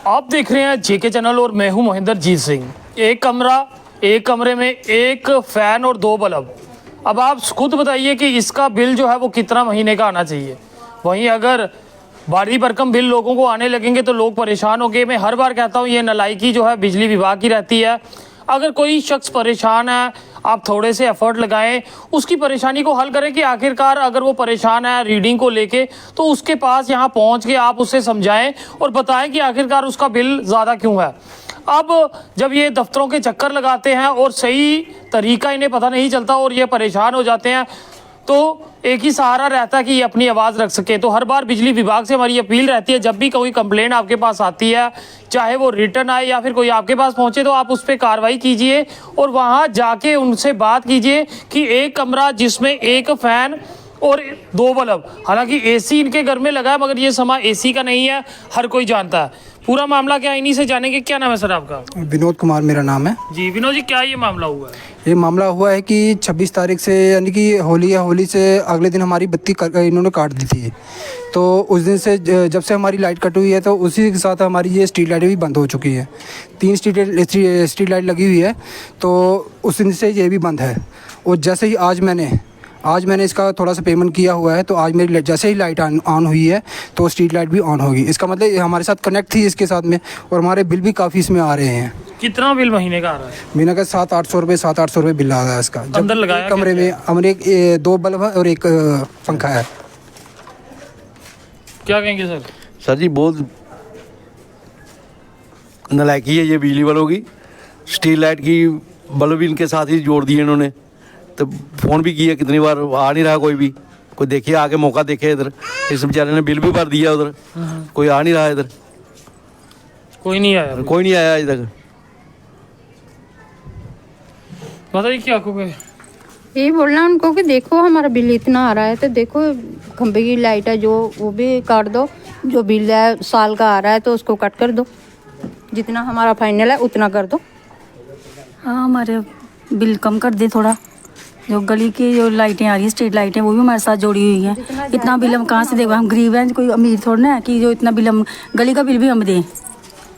आप देख रहे हैं जेके चैनल और मैं हूं महेंद्र जीत सिंह। एक कमरे में एक फैन और 2 बल्ब। अब आप खुद बताइए कि इसका बिल जो है वो कितना महीने का आना चाहिए। वहीं अगर भारी भरकम बिल लोगों को आने लगेंगे तो लोग परेशान होंगे। मैं हर बार कहता हूं ये नालायकी जो है बिजली विभाग की रहती है। अगर कोई शख्स परेशान है, आप थोड़े से एफर्ट लगाएं, उसकी परेशानी को हल करें कि आखिरकार अगर वो परेशान है रीडिंग को लेके तो उसके पास यहाँ पहुँच के आप उससे समझाएं और बताएं कि आखिरकार उसका बिल ज़्यादा क्यों है। अब जब ये दफ्तरों के चक्कर लगाते हैं और सही तरीका इन्हें पता नहीं चलता और ये परेशान हो जाते हैं तो एक ही सहारा रहता है कि ये अपनी आवाज़ रख सके। तो हर बार बिजली विभाग से हमारी अपील रहती है, जब भी कोई कंप्लेंट आपके पास आती है, चाहे वो रिटर्न आए या फिर कोई आपके पास पहुंचे, तो आप उस पर कार्रवाई कीजिए और वहां जाके उनसे बात कीजिए कि एक कमरा जिसमें एक फ़ैन और 2 बल्ब, हालांकि एसी इनके घर में लगा है मगर ये समा एसी का नहीं है, हर कोई जानता है। पूरा मामला क्या है इन्हीं से जानेंगे। क्या नाम है सर आपका? विनोद कुमार मेरा नाम है जी। विनोद जी, क्या ये मामला हुआ है? ये मामला हुआ है कि 26 तारीख से यानी कि होली है, होली से अगले दिन हमारी बत्ती इन्होंने काट दी थी। तो उस दिन से जब से हमारी लाइट कट हुई है तो उसी के साथ हमारी ये स्ट्रीट लाइटें भी बंद हो चुकी हैं। 3 स्ट्रीट लाइट लगी हुई है तो उस दिन से ये भी बंद है। और जैसे ही आज मैंने इसका थोड़ा सा पेमेंट किया हुआ है तो आज मेरी जैसे ही लाइट ऑन हुई है तो स्ट्रीट लाइट भी ऑन होगी। इसका मतलब ये हमारे साथ कनेक्ट थी इसके साथ में, और हमारे बिल भी काफ़ी इसमें आ रहे हैं। कितना बिल महीने का आ रहा है? महीने का 700-800 रुपये बिल आ रहा है इसका। अंदर लगाया कमरे में हमारे 2 बल्ब है और एक पंखा है। क्या कहेंगे सर? सर जी, बहुत नालायकी है ये बिजली वालों की। स्ट्रीट लाइट की बल्ब भी इनके साथ ही जोड़ दिए इन्होंने। तो फ़ोन भी किया कितनी बार, आ नहीं रहा कोई देखिए आके मौका देखे इधर। इस बेचारे ने बिल भी भर दिया उधर, कोई आ नहीं रहा इधर। कोई नहीं आया? कोई नहीं आया अभी तक। बताइए क्या कहोगे? यही बोलना उनको कि देखो हमारा बिल इतना आ रहा है तो देखो खंबे की लाइट है जो वो भी काट दो, जो बिल है साल का आ रहा है तो उसको कट कर दो, जितना हमारा फाइनल है उतना कर दो। हाँ, हमारे बिल कम कर दे थोड़ा। जो गली की जो लाइटें आ रही है, स्ट्रीट लाइटें, वो भी हमारे साथ जोड़ी हुई हैं। इतना बिल हम कहाँ से देंगे? हम गरीब हैं, कोई अमीर थोड़ा ना है कि जो इतना बिल हम गली का बिल भी हम दें।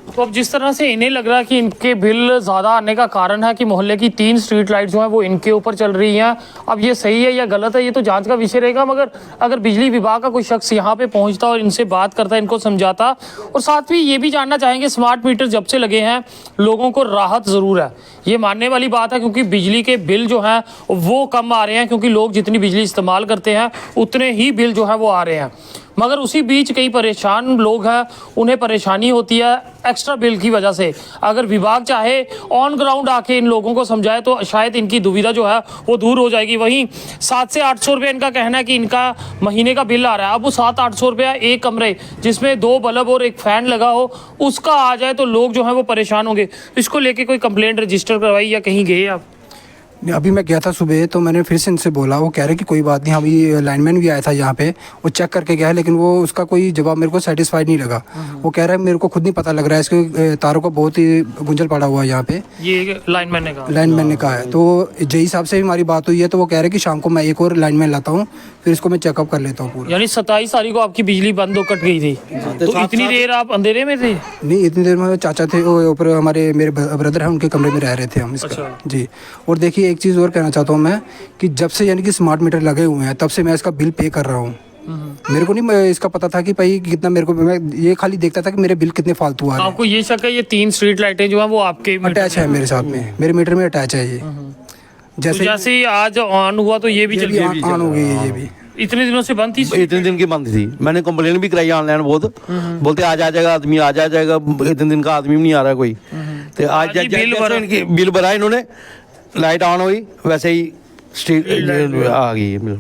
तो अब जिस तरह से इन्हें लग रहा है कि इनके बिल ज़्यादा आने का कारण है कि मोहल्ले की 3 स्ट्रीट लाइट जो है वो इनके ऊपर चल रही हैं। अब ये सही है या गलत है ये तो जांच का विषय रहेगा, मगर अगर बिजली विभाग का कोई शख्स यहाँ पे पहुँचता और इनसे बात करता, इनको समझाता, और साथ ही ये भी जानना चाहेंगे स्मार्ट मीटर जब से लगे हैं लोगों को राहत ज़रूर है, ये मानने वाली बात है, क्योंकि बिजली के बिल जो हैं वो कम आ रहे हैं, क्योंकि लोग जितनी बिजली इस्तेमाल करते हैं उतने ही बिल जो है वो आ रहे हैं। मगर उसी बीच कई परेशान लोग हैं, उन्हें परेशानी होती है एक्स्ट्रा बिल की वजह से। अगर विभाग चाहे ऑन ग्राउंड आके इन लोगों को समझाए तो शायद इनकी दुविधा जो है वो दूर हो जाएगी। वहीं 700 से 800 रुपये इनका कहना है कि इनका महीने का बिल आ रहा है। अब वो 700-800 रुपया एक कमरे जिसमें 2 बल्ब और एक फ़ैन लगा हो उसका आ जाए तो लोग जो हैं वो परेशान होंगे। इसको लेके कोई कंप्लेंट रजिस्टर करवाई या कहीं गए आप? अभी मैं गया था सुबह तो मैंने फिर से इनसे बोला, वो कह रहे कि कोई बात नहीं। अभी लाइनमैन भी आया था यहाँ पे, वो चेक करके गया है, लेकिन वो उसका कोई जवाब मेरे को सेटिस्फाइड नहीं लगा। वो कह रहा है मेरे को खुद नहीं पता लग रहा है, इसके तारों का बहुत ही गुंजल पड़ा हुआ है यहाँ पे। ये लाइनमैन ने कहा है। तो जेई साहब से भी हमारी बात हुई है तो वो कह रहे कि शाम को मैं एक और लाइनमैन लाता हूँ, फिर इसको मैं चेकअप कर लेता हूँ पूरा। यानी 27 तारीख को आपकी बिजली बंद हो कट गई थी, तो इतनी देर आप अंधेरे में थे? नहीं, इतनी देर में चाचा थे ऊपर, हमारे मेरे ब्रदर हैं, उनके कमरे में रह रहे थे हम इसका। जी। और देखिए एक चीज़ और कहना चाहता हूँ मैं कि जब से यानी कि स्मार्ट मीटर लगे हुए हैं तब से मैं इसका बिल पे कर रहा हूँ। मेरे को नहीं इसका पता था कि भाई कितना, मेरे को मैं ये खाली देखता था कि मेरे बिल कितने फालतू आ रहे हैं। आपको ये शक है ये 3 स्ट्रीट लाइटें जो है वो आपके अटैच है मेरे साथ में, मेरे मीटर में अटैच है ये। जैसे ही आज ऑन हुआ तो ये भी चल गई, ऑन हो गई ये भी। इतने दिनों से बंद थी? इतने दिन की बंद थी। मैंने कंप्लेन भी कराई ऑनलाइन बहुत, बोलते आज आ जाएगा आदमी, आज आ जाएगा। इतने दिन का आदमी भी नहीं आ रहा कोई। तो आज इनकी बिल भरा इन्होंने, लाइट ऑन हुई वैसे ही स्ट्रीट आ गई है।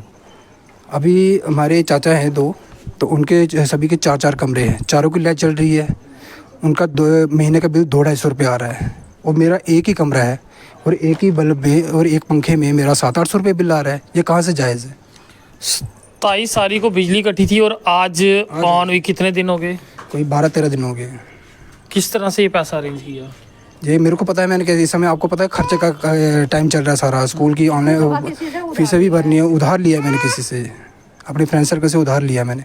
अभी हमारे चाचा हैं 2, तो उनके सभी के 4-4 कमरे हैं, चारों की लाइट चल रही है। उनका 2 महीने का बिल 200-250 रुपये आ रहा है, और मेरा एक ही कमरा है और एक ही बल्ब में और एक पंखे में मेरा 700-800 रुपये बिल आ रहा है। ये कहाँ से जायज़ है? 27 तारीख को बिजली कटी थी और आज ऑन हुई। कितने दिन हो गए? कोई 12-13 दिन हो गए। किस तरह से ये पैसा अरेंज किया? ये मेरे को पता है, मैंने इस समय आपको पता है खर्चे का टाइम चल रहा है सारा, स्कूल की ऑनलाइन फीसें भी भरनी है। उधार लिया मैंने किसी से, अपने फ्रेंड सर्कल से उधार लिया मैंने,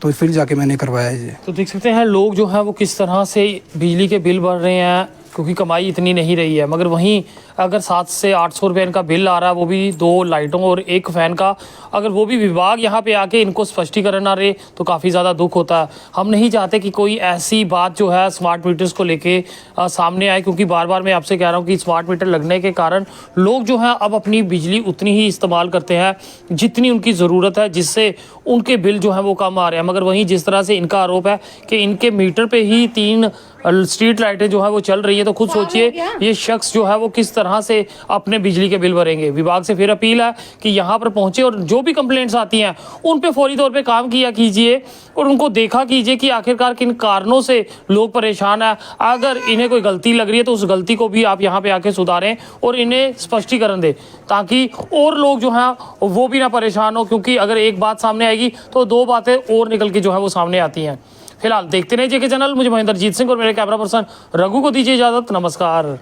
तो फिर जाके मैंने करवाया ये। तो देख सकते हैं लोग जो हैं वो किस तरह से बिजली के बिल भर रहे हैं, क्योंकि कमाई इतनी नहीं रही है। मगर वहीं अगर 700 से 800 रुपये इनका बिल आ रहा है, वो भी 2 लाइटों और 1 फ़ैन का, अगर वो भी विभाग यहाँ पे आके इनको स्पष्टीकरण ना रहे तो काफ़ी ज़्यादा दुख होता है। हम नहीं चाहते कि कोई ऐसी बात जो है स्मार्ट मीटर्स को लेके सामने आए, क्योंकि बार बार मैं आपसे कह रहा हूँ कि स्मार्ट मीटर लगने के कारण लोग जो हैं अब अपनी बिजली उतनी ही इस्तेमाल करते हैं जितनी उनकी ज़रूरत है, जिससे उनके बिल जो है वो कम आ रहे हैं। मगर वहीं जिस तरह से इनका आरोप है कि इनके मीटर पे ही 3 स्ट्रीट लाइटें जो है वो चल रही है, तो खुद सोचिए ये शख्स जो है वो किस तरह से अपने बिजली के बिल भरेंगे। विभाग से फिर अपील है कि यहाँ पर पहुंचे और जो भी कंप्लेंट्स आती हैं उन पे फौरी तौर पे काम किया कीजिए और उनको देखा कीजिए कि आखिरकार किन कारणों से लोग परेशान हैं। अगर इन्हें कोई गलती लग रही है तो उस गलती को भी आप यहाँ पे आके सुधारें और इन्हें स्पष्टीकरण दें, ताकि और लोग जो हैं वो भी ना परेशान हो, क्योंकि अगर एक बात सामने आएगी तो 2 बातें और निकल के जो है वो सामने आती हैं। फिलहाल देखते रहिए जेके चैनल। मुझे महेंद्र जीत सिंह और मेरे कैमरा पर्सन रघु को दीजिए इजाजत। नमस्कार।